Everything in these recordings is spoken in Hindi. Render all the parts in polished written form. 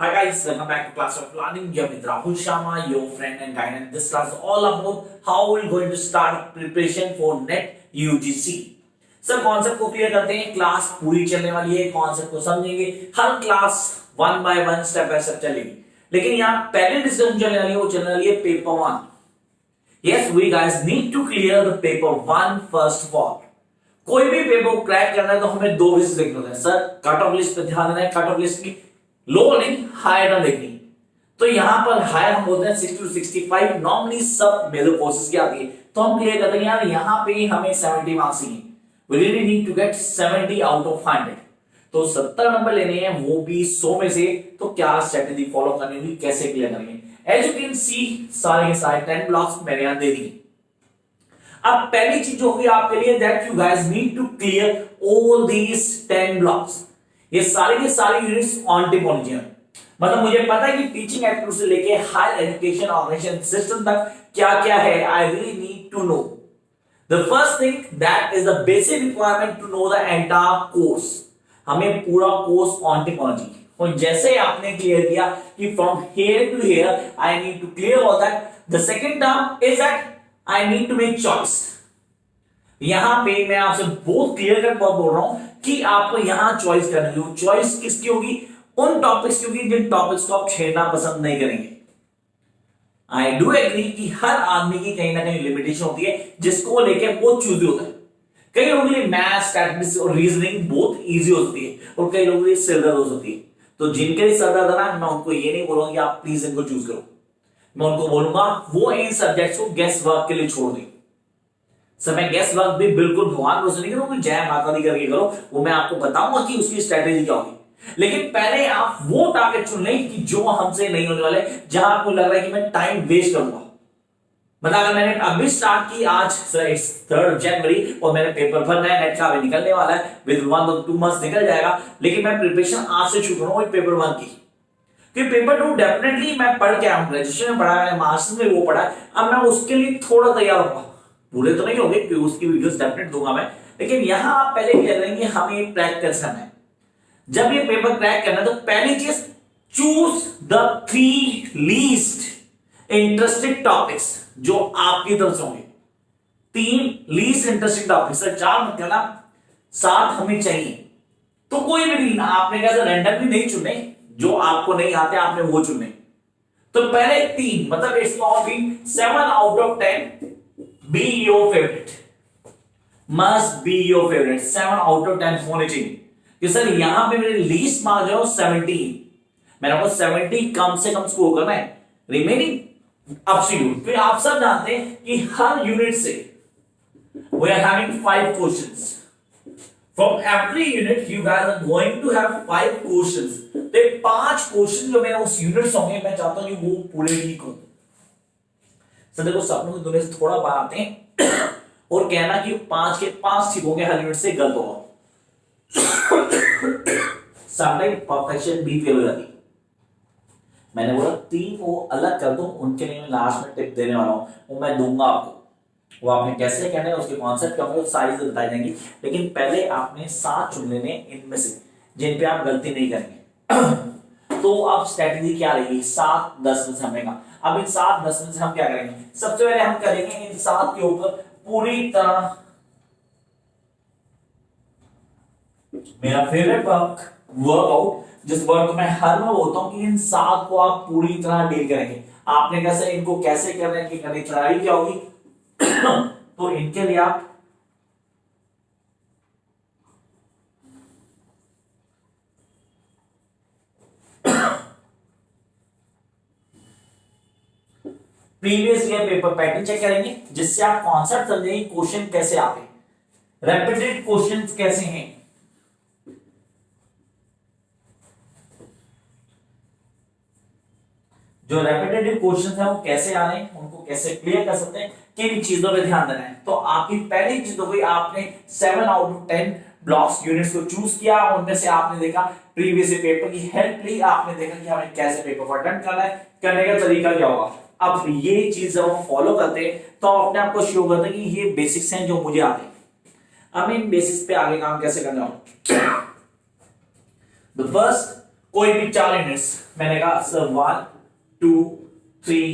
Hi guys, welcome back to class of learning. Here with Rahul Sharma, your friend and guide. And this class is all about how we're going to start preparation for NET UGC. Sir concept को क्लियर करते हैं. क्लास पूरी चलने वाली है, कॉन्सेप्ट को समझेंगे. हर class one by one step by step चलेगी. लेकिन यहाँ पहले डिस्कशन चलने वाली है, वो चलने वाली है paper one. Yes, we guys need to clear the paper one first of all. कोई भी पेपर को क्रैक करना है तो हमें दो विषय देखने होते हैं. सर कट ऑफ लिस्ट पे ध्यान देना है. कट ऑफ लिस्ट की लो नहीं हायर ना देखनी. तो यहां पर हायर हम बोलते हैं 60 to 65. नॉर्मली सब मेजर कोर्सेज की आती है. तो हम क्लियर करते हैं यार यहाँ पे हमें 70 मार्क्स चाहिए. We really need to get 70 out of 100. तो 70 नंबर लेने हैं, वो भी 100 में से. तो क्या स्ट्रेटेजी फॉलो करनी होगी, कैसे क्लियर करेंगे. एज यू कैन सी सारे के सारे 10 ब्लॉक्स मैंने यहां दे दिए. अब पहली चीज जो होगी आपके लिए, that you guys need to clear all these 10 blocks. ये सारे के सारे यूनिट्स ऑन टिप होनी चाहिए. मतलब मुझे पता है कि टीचिंग एप्टीट्यूड से लेके हायर एजुकेशन ऑर्गेनाइजेशन सिस्टम तक क्या क्या है. I really need to know. The first thing that is the basic requirement to know the entire course. हमें पूरा कोर्स ऑन टिप होना चाहिए. और जैसे आपने क्लियर किया कि from here to here I need to clear all that. The second term is that I need to make choice. यहां पे मैं आपसे बहुत क्लियर कट बात बोल रहा हूं कि आपको यहां चॉइस करनी होगी. चॉइस किसकी होगी? उन टॉपिक्स की होगी जिन टॉपिक्स को आप छेड़ना पसंद नहीं करेंगे. आई डू एग्री कि हर आदमी की कहीं ना कहीं लिमिटेशन होती है जिसको लेके बहुत चूज होता है. कई लोगों के लिए मैथ्स, स्टैटिस्टिक्स और रीजनिंग बहुत इजी होती है और कई लोगों के लिए सिर दर्द हो सकती है. तो जिनके लिए सर दर्द है ना, मैं उनको ये नहीं बोलूंगा कि आप प्लीज इनको चूज करो. मैं उनको बोलूंगा वो इन सब्जेक्ट्स को गेस वर्क के लिए छोड़ दें. सर मैं गेस वर्क भी बिल्कुल भगवान भरोसे नहीं करूंगा, जय माता दी करके करो. वो मैं आपको बताऊंगा कि उसकी स्ट्रेटेजी क्या होगी. लेकिन पहले आप वो टारगेट चुन लें कि जो हमसे नहीं होने वाले, जहां आपको लग रहा है कि मैं टाइम वेस्ट करूंगा. मतलब अगर मैंने अभी स्टार्ट की, आज 3 जनवरी और मैंने पेपर भरना है, नेट का अभी निकलने वाला है, विद 1 or 2 months निकल जाएगा. लेकिन मैं प्रिपरेशन आज से शुरू करूंगा पेपर 1 की. क्योंकि पेपर 2 डेफिनेटली मैं पढ़ के आऊं. ग्रेजुएशन में पढ़ा, मैंने मास्टर्स में वो पढ़ा. अब मैं उसके लिए थोड़ा तैयार होगा. पूरे तो नहीं होंगे क्योंकि उसकी वीडियोस डेफिनेट दूंगा मैं. लेकिन यहां आप पहले कह रहे हैं कि हमें प्रैक्टिस करना है. जब ये पेपर क्रैक करना है तो पहली चीज, choose the 3 least interesting topics जो आपकी तरफ से होंगे. 3 लीस्ट इंटरेस्टिंग टॉपिक्स. 4 मत करना, 7 हमें चाहिए. तो कोई भी 3 आपने कैसे रैंडमली नहीं चुने, जो आपको नहीं आते आपने वो चुने. तो पहले 3 मतलब it's not be 7 out of 10 be your favorite, must be your favorite. 7 out of 10 होने चाहिए. कि सर यहां पे मेरे लीस्ट मार्क्स जो 70, मैंने आपको 70 कम से कम स्कोर करना है. Remaining up to you. तो आप सब जानते हैं कि हर यूनिट से we are having 5 questions. From every unit you guys are going to have 5 questions. तो 5 क्वेश्चन जो मेरे उस यूनिट से होंगे, मैं चाहता हूं कि वो पूरे ठीक हो. सर देखो सपनों की दुनिया से थोड़ा बाहर आते हैं और कहना कि 5 के 5 ठीक होंगे हर यूनिट से गलत होगा. समटाइम परफेक्शन भी फेल हो जाती. मैंने बोला 3 को अलग कर दो, उनके लिए मैं लास्ट में टिप देने वाला हूं, वो मैं दूंगा आपको. वो आपने कैसे कहना है, उसके कॉन्सेप्ट क्या होंगे, सारी चीजें बताई जाएंगी. लेकिन पहले आपने 7 चुन लेने इनमें से जिन पे आप गलती नहीं करेंगे. तो अब स्ट्रेटेजी क्या रहेगी? 7 10 में से हमने कहा. अब इन 7 10 में से हम क्या करेंगे? सबसे पहले हम करेंगे इन 7 के ऊपर पूरी तरह मेरा फेवरेट वर्कआउट, जिस वर्क मैं हर में बोलता हूं कि इन 7 को आप पूरी तरह डील करेंगे. आपने कैसे इनको कैसे करना है कि करने की तैयारी क्या होगी. तो इनके लिए आप previous year paper pattern check करेंगे, जिससे आप कॉन्सेप्ट समझेंगे क्वेश्चन कैसे आते हैं, रेपिटेड क्वेश्चंस कैसे हैं. जो रेपिटेटिव क्वेश्चंस हैं वो कैसे आ रहे हैं, उनको कैसे क्लियर कर सकते हैं, किन चीजों पे ध्यान देना है. तो आपकी पहली चीज हो गई, आपने 7 out of 10 ब्लॉक्स यूनिट्स को चूज किया. उनमें से आपने देखा प्रीवियस पेपर की हेल्प ली, आपने देखा कि हमें कैसे पेपर को अटेम्प्ट करना है, करने का तरीका क्या होगा. अब ये चीज जब हम फॉलो करते हैं तो हम अपने आप को शो करते हैं कि ये बेसिक्स हैं जो मुझे आते हैं. अब इन बेसिक्स पे आगे काम कैसे करना होगा. द फर्स्ट कोई भी 4 यूनिट्स, मैंने कहा सर 1 2 3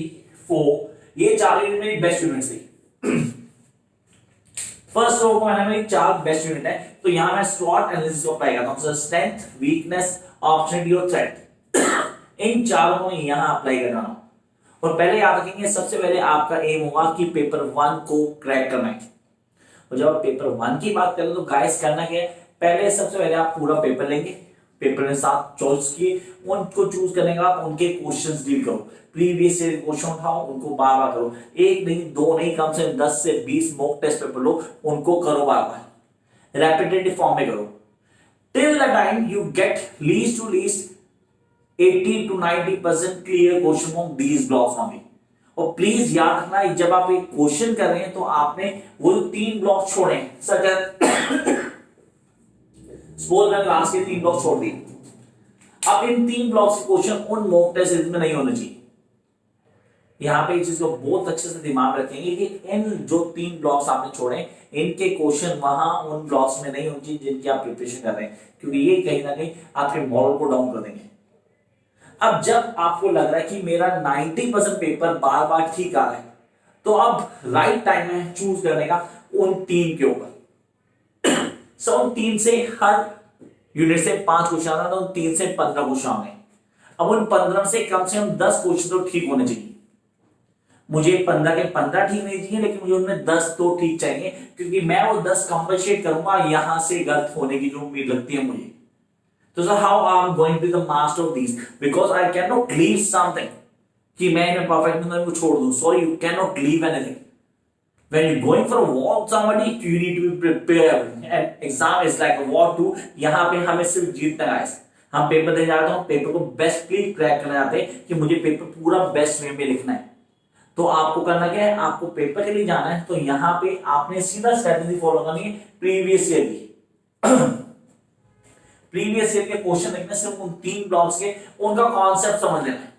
4, ये 4 यूनिट मेरी बेस्ट यूनिट थी। फर्स्ट रो को मैंने मेरी 4 बेस्ट यूनिट है, तो यहां मैं स्वॉट एनालिसिस को अप्लाई करता हूं। सर स्ट्रेंथ, वीकनेस, अपॉर्चुनिटी और थ्रेट, इन चारों को यहां अप्लाई करना। और पहले याद रखेंगे, सबसे पहले आपका एम होगा कि पेपर 1 को क्रैक करना है। और जब आप पेपर 1 की बात करें तो गाइस करना क्या है, पहले सबसे पहले आप पूरा पेपर लेंगे, पेपर में 7 चॉइस किए, उनको चूज करने के बाद उनके क्वेश्चंस डील करो, प्रीवियस ईयर क्वेश्चन उठाओ, उनको बार बार करो, एक नहीं दो नहीं, कम से कम 10 से 20 मॉक टेस्ट पेपर लो, उनको करो बार बार, रेपिटेटिव फॉर्म में करो, till the time you get least to least 80 to 90% clear question of these blocks होंगे। और प्लीज याद रखना, जब आप एक क्वेश्चन कर रहे हैं तो आपने वो 3 ब्लॉक छोड़े, सपोज मैंने लास्ट के 3 ब्लॉक छोड़ दिए, अब इन 3 ब्लॉक्स के क्वेश्चन उन मॉक टेस्ट सीरीज में नहीं होने चाहिए। यहां पे इस चीज को बहुत अच्छे से दिमाग रखेंगे कि इन जो 3 ब्लॉक्स आपने छोड़े, इनके क्वेश्चन वहां उन ब्लॉक्स में नहीं होने चाहिए जिनकी आप प्रिपरेशन कर रहे हैं, क्योंकि ये कहीं ना कहीं आपके मॉडल को डाउन कर देंगे। अब जब आपको लग रहा है कि मेरा 90% पेपर बार बार ठीक आ रहा है, तो अब राइट टाइम है चूज करने का उन 3 के ऊपर। सो उन 3 से हर यूनिट से 5 क्वेश्चन आना, तो उन 3 से 15 क्वेश्चन आ गए। अब उन 15 से कम 10 क्वेश्चन तो ठीक होने चाहिए। मुझे 15 के 15 ठीक नहीं चाहिए, लेकिन मुझे उनमें 10 तो ठीक चाहिए, क्योंकि मैं वो 10 कंपनसेट करूंगा यहां से गलत होने की जो उम्मीद लगती है मुझे। तो sir how I am going to the master of these, because I can not leave something कि मैं इन्हें परफेक्ट नहीं छोड़ दूं। Sorry, you can not leave anything. When you're going for a war with somebody, you need to be prepared. And exam is like a war too. यहाँ पे हमें सिर्फ जीतना है। हम पेपर देने जाते हैं, पेपर को बेस्टली क्रैक करना चाहते हैं कि मुझे पेपर पूरा बेस्ट वे में लिखना है। तो आपको करना क्या है, आपको पेपर के लिए जाना है, तो यहाँ पे आपने सीधा स्ट्रेटेजी फॉलो करनी है प्रीवियस ईयर की। प्रीवियस ईयर के क्वेश्चन देखने, सिर्फ उन 3 ब्लॉक्स के उनका कॉन्सेप्ट समझ लेना है,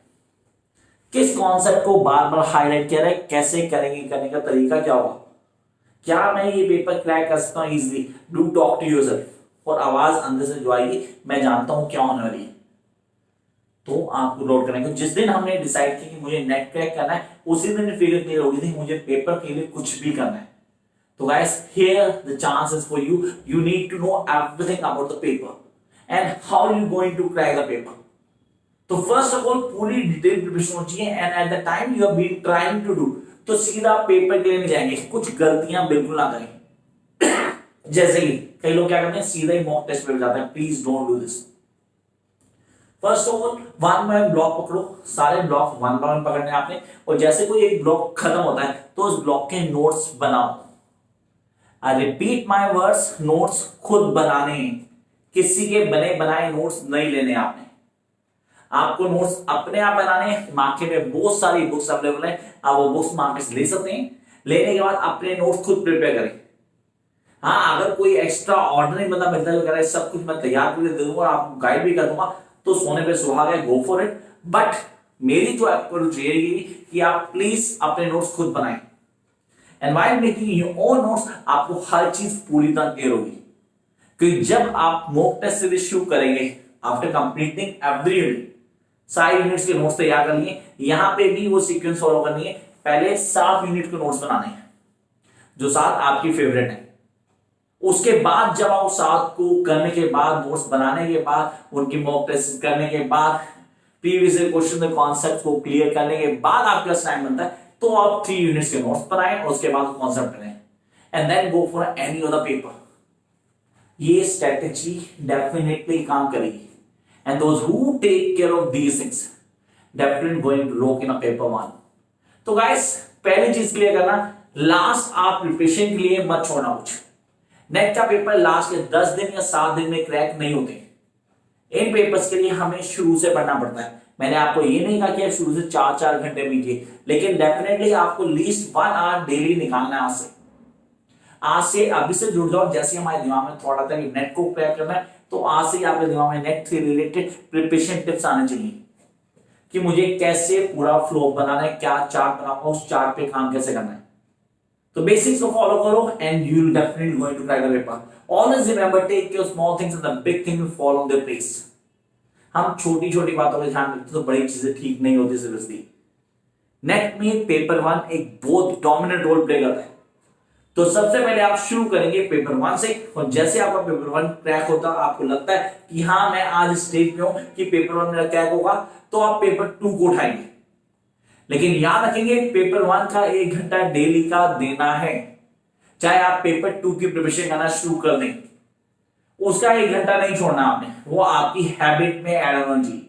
किस कॉन्सेप्ट को बार बार हाईलाइट किया है, कैसे करेंगे, करने का तरीका क्या होगा, क्या मैं ये पेपर क्रैक कर सकता हूं easily. Do talk to yourself, और आवाज अंदर से जो आएगी, मैं जानता हूं क्या होने वाली है, तो आपको नोट करना है। जिस दिन हमने डिसाइड किया कि मुझे नेट क्रैक करना है, उसी दिन फिगर क्लियर हो गई थी मुझे पेपर के लिए कुछ भी करना है। तो guys, here the chances for you, you need to know everything about the paper and how you going to crack the paper. तो फर्स्ट ऑफ ऑल पूरी डिटेल प्रिपरेशन होनी चाहिए, and at the time you have been trying to do, तो सीधा पेपर के लिए नहीं जाएंगे, कुछ गलतियां बिल्कुल ना करें। जैसे ही कई लोग क्या करते हैं, सीधा ही मॉक टेस्ट पे जाते हैं, please don't do this. First of all 1 by 1 block पकड़ो, सारे ब्लॉक 1 बाय 1 पकड़ने आपने, और जैसे कोई एक ब्लॉक खत्म होता है तो उस ब्लॉक के नोट्स बनाओ। I repeat my words, notes खुद बनाने, किसी के बने बनाए नोट्स नहीं लेने आपने। आपको नोट्स अपने आप बनाने हैं। मार्केट में बहुत सारी बुक्स अवेलेबल है, आप वो बुक्स मार्केट से ले सकते हैं। लेने के बाद अपने नोट्स खुद प्रिपेयर करें। हाँ, अगर कोई एक्स्ट्रा ऑर्डिनरी बंदा मिलता है जो कह रहा है सब कुछ मैं तैयार करके दे दूंगा, आपको गाइड भी कर दूंगा, तो सोने पे सुहागा है, गो फॉर इट। बट मेरी जो अप्रोच रहेगी कि आप प्लीज अपने नोट्स खुद बनाएं, and while making your own notes आपको हर चीज पूरी तरह क्लियर होगी। क्योंकि जब आप मॉक टेस्ट सीरीज शुरू करेंगे, आफ्टर कंप्लीटिंग एवरी यूनिट, सारे यूनिट्स के नोट्स तैयार कर लिए, यहां पे भी वो सीक्वेंस फॉलो करनी है। पहले 7 यूनिट के नोट्स बनाने हैं, जो 7 आपकी फेवरेट है। उसके बाद जब आप 7 को करने के बाद, नोट्स बनाने के बाद, उनकी मॉक टेस्ट करने के बाद, प्रीवियस क्वेश्चन के कॉन्सेप्ट को क्लियर करने के बाद आपका टाइम बनता है, तो आप 3 यूनिट्स के नोट्स बनाएं और उसके बाद कॉन्सेप्ट करें, and then go for any other paper. ये स्ट्रेटेजी डेफिनेटली काम करेगी, and those who take care of these things definitely going to rock in a paper 1। तो guys, पहली चीज क्लियर करना, लास्ट आप प्रिपरेशन के लिए मत छोड़ना कुछ। नेट का पेपर लास्ट के 10 दिन या 7 दिन में क्रैक नहीं होते। इन पेपर्स के लिए हमें शुरू से पढ़ना पड़ता है। मैंने आपको ये नहीं कहा कि आप शुरू से 4-4 घंटे मीजिए, लेकिन डेफिनेटली आपको लीस्ट 1 आवर डेली निकालना है। आज से अभी से जुड़ जाओ। जैसे हमारे दिमाग में थोड़ा था कि नेट को क्रैक करना है, तो आज से आपके दिमाग में नेट से रिलेटेड प्रिपरेशन टिप्स आने चाहिए कि मुझे कैसे पूरा फ्लो बनाना है, क्या चार्ट बनाऊंगा, उस चार्ट पे काम कैसे करना है। तो बेसिक्स को फॉलो करो and you will definitely going to crack the paper. Always remember, take your small things and the big thing will fall on their place. हम छोटी छोटी बातों पर ध्यान देते तो बड़ी चीजें ठीक नहीं होती सीरियसली। नेट में पेपर 1 एक बहुत डोमिनेंट रोल प्ले करता है। तो सबसे पहले आप शुरू करेंगे पेपर 1 से, और जैसे आपका पेपर 1 क्रैक होता है, आपको लगता है कि हाँ मैं आज स्टेज में हूं कि पेपर 1 मेरा क्रैक होगा, तो आप पेपर 2 को उठाएंगे। लेकिन याद रखेंगे पेपर 1 का 1 घंटा डेली का देना है। चाहे आप पेपर 2 की प्रिपरेशन करना शुरू कर दें, उसका 1 घंटा नहीं छोड़ना आपने, वो आपकी हैबिट में ऐड होना चाहिए।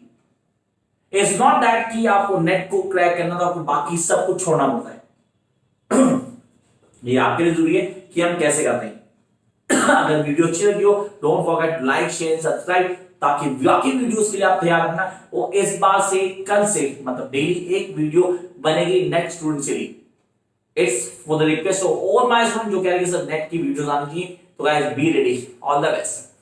इट्स नॉट दैट कि आपको नेट को क्रैक करना तो आपको बाकी सब कुछ छोड़ना पड़ता है। ये आपके लिए जरूरी है कि हम कैसे करते हैं। अगर वीडियो अच्छी लगी हो, don't forget like share subscribe, ताकि बाकी वीडियोस के लिए आप तैयार रखना। वो इस बार से कल से मतलब डेली एक वीडियो बनेगी नेट स्टूडेंट के लिए। It's for the request of all my student जो कह रहे हैं कि सर नेट की वीडियोस आनी चाहिए, तो guys be ready, all the best.